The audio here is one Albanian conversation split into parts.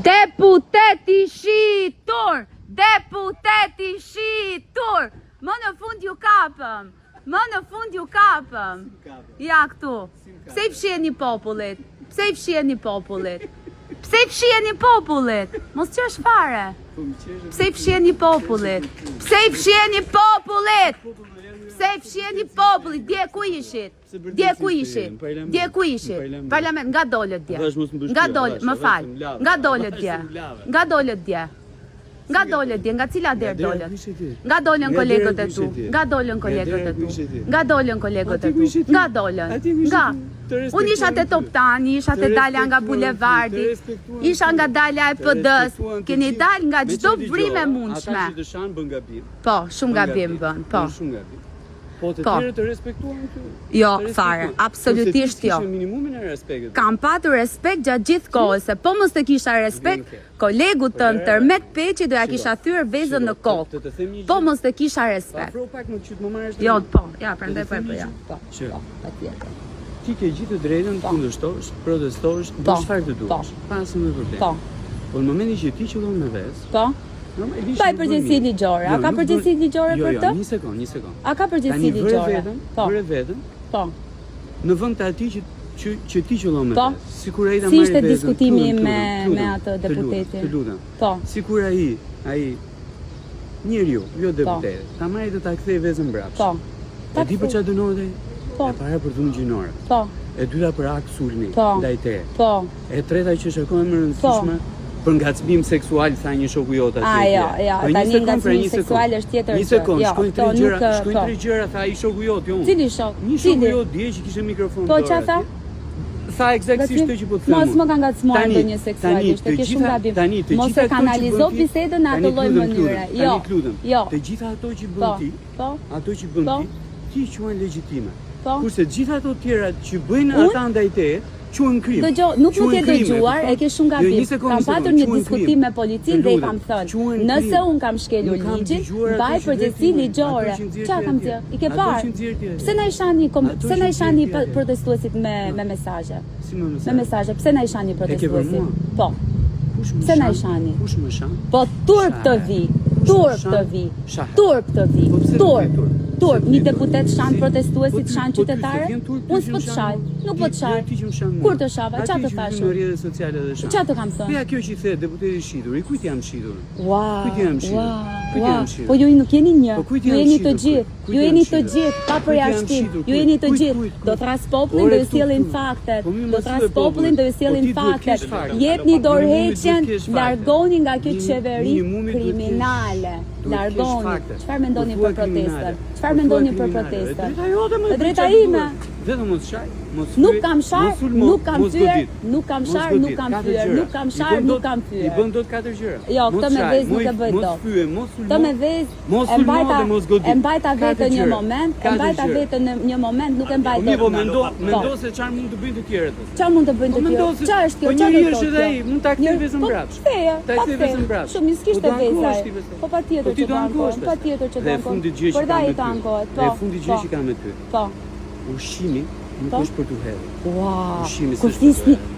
Deputeti shitur! Deputeti shitur! Më në fund ju kapëm! Më në fund ju kapëm! Ja këtu! Pse I fshiheni popullit? Pse I fshiheni popullit? Pse I fshiheni popullit? Mos qesh fare! Pse I fshiheni popullit? Pse I fshiheni popullit? Pse I fshiheni popullit? Dje ku ishit? Dje ku ishit? Dje ku ishit? Parlament, nga dolet dje. Nga dolet, më fal. Nga dolet dje. Nga dolet dje. Nga dolet dje, nga cila der dolet? Nga dolen kolegët e tu. Nga dolen kolegët e tu. Nga dolen kolegët e tu. Nga dolen. Nga. Unë isha të Toptani, isha të dalja nga bulevardi, isha nga dalja e PD-s, keni dal nga çdo vrimë e mundshme. Po, shumë gabim bën, po. Po të tjerë të respektuan ty? Jo, fare, absolutisht jo. Minimumin e respektit. Kam patur respekt gjatë gjithë kohës, se po mos të kisha respekt, kolegu tënd Tërmet Peqi do ja kisha thyer vezën në kokë. Po mos të kisha respekt. Afro pak më qyt më marrësh. Jo, po, ja, prandaj po ja. Po, patjetër. Ti ke gjithë të drejtën të kundërshtosh, protestosh, bësh çfarë të duash. Pa asnjë problem. Po. Po në momentin që ti qëllon me vezë. Po. Pa I përgjegjësi ligjore. A ka përgjegjësi ligjore për të? Jo, një sekond. A ka përgjegjësi ligjore? Po. Për veten. Po. Në vend të atij që ti qëllon me vezë. Sikur ai ta marrë vezën. Si ishte diskutimi me atë deputetin? Të lutem. Po. Sikur ai njeriu, jo deputeti, ta marrë të ta kthej vezën mbrapsht. Po. E di për çfarë dënohet ai? Po. E para për dhunë gjinore. Po. E dyta për akt sulmi ndaj teje. Po. E treta që është akoma më e rëndësishme për ngacmim seksual tha një shoku jot atje. Jo, tani ngacmimi seksual është tjetër gjë. Një sekond, shkojnë tre gjëra tha ai shoku jot, jo unë. Cili shok? Një shoku jot dje që kishte mikrofon. Po çfarë tha? Tha eksaktësisht të që po të them. Mos më ka ngacmuar ndonjë seksualisht, e ke shumë gabim. Mos e kanalizo bisedën në atë lloj mënyre. Jo. Të gjitha ato që bën ti, ti quhen legjitime. Kurse gjitha ato tjera që bëjnë ata ndaj teje, quhen krim. Dëgjoj, nuk më ke dëgjuar, e ke shumë gabim. Kam patur një diskutim me policinë dhe I kam thënë, nëse un kam shkelur ligjin, mbaj përgjegjësi ligjore. Çfarë kam thënë? I ke parë? Pse na I shani protestuesit me mesazhe? Me mesazhe, pse na I shani protestuesit? Po. Pse na I shani? Kush më shan? Po turp të vi. Turp të vi. Turp, një deputet shan protestuesit, shan qytetarë? Unë s'po të shaj, nuk po të shaj. Kur të shava, qa të thashë? Qa të kam thënë? Kuja kjo që I the deputeti shitur, I kujt jam shitur? Po ju nuk jeni një, ju jeni të gjithë, pa përjashtim, ju jeni të gjithë. Do thras popullin do ju sjellin faktet, Jepni dorëheqjen, largoni nga kjo qeveri kriminale. Largoni. Çfarë mendoni për protestën? E drejta ime. Vetëm mos shaj, Nuk kam shar, nuk kam fyer. I bën dot 4 gjëra. Jo, këtë me vezë nuk e bëj dot. Këtë me vezë e mbajta vetën një moment, nuk e mbaj dot. Po mendo se çfarë mund të bëjnë të tjerët. Çfarë mund të bëjnë të tjerët? Çfarë është kjo? Çfarë është edhe ai? Mund ta kthej vezën mbrapsht. Ta kthej vezën mbrapsht. Shumë miskishte veza. Po patjetër që do ankohet. Dhe fundi gjë që kam me ty. Dhe fundi gjë që kam me ty. Po. Ushqimi nuk është për t'u hedhur. Ua, kur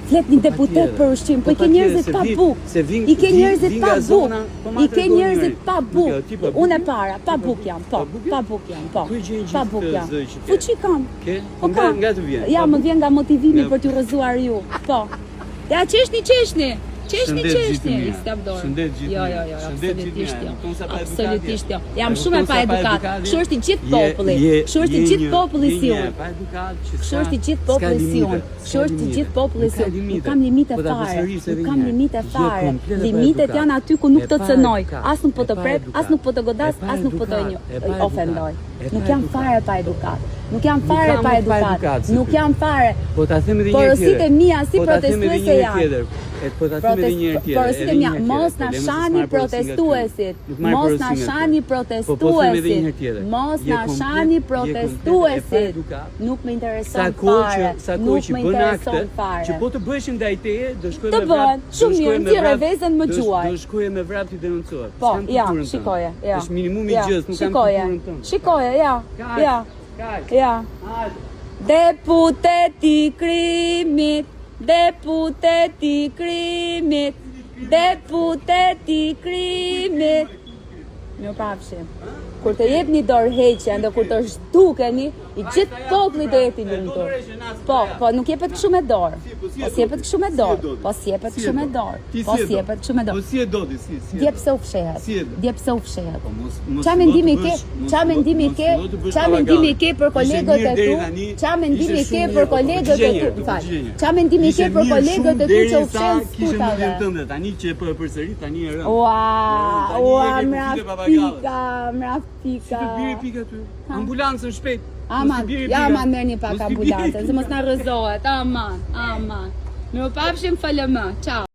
flet një deputet për ushqim, po I ke njerëzit pa bukë. Pa bukë. Unë e para, pa bukë jam, po. Fuqi kam. Po nga të vjen. Ja, më vjen nga motivimi për t'ju rrëzuar ju. Po. Ja, qeshni. Qeshni, stapdor. Jo, absolutisht jo. Jam shumë e pa edukat. Kështu është I gjithë populli. Kështu është I gjithë populli si unë. Nuk kam limite fare. Limitet janë aty ku nuk të cënoj. As nuk po të prek, as nuk po të godas, as nuk po të ofendoj. Nuk jam fare pa edukat. Nuk jam fare. Porosit e mia si protestuese janë. Porosit e mia, mos na shani protestuesit. Nuk më intereson fare. Që po të bëheshin ndaj teje, do shkojë me vrap. Të bën, shumë mirë, thirrë vezën më gjuaj. Do shkojë me vrap ti denoncohet. Po, ja, shikoje, është minimumi I gjës, nuk kam kulturën tënde. Shikoje, ja. Deputeti i krimit, deputeti i krimit, deputeti i krimit. Mirupafshim. Kur të jep një dorë heqen dhe kur të shtukeni, i gjithë populli do jeti lumtur. Po, nuk jepet kështu me dorë. Po si jepet kështu me dorë. Po si jepet kështu me dorë. Po si jepet kështu me dorë. Po si e do ti, si. Dje pse u fshehet. Si e do? Dje pse u fshehet. Qa mendimi ke? Qa mendimi ke? Qa mendimi ke për kolegët e tu? Qa mendimi ke për kolegët e tu? Fal. Qa mendimi ke për kolegët e tu që u fshen skutave? Tani që po e përsërit, tani e rënd. Ua, mraftika. Si të biri pika ty? Ambulancën shpejt. Aman, merr një pak ambulancën, se mos na rrëzohet. Aman. Mirupafshim, falëmë. Ciao.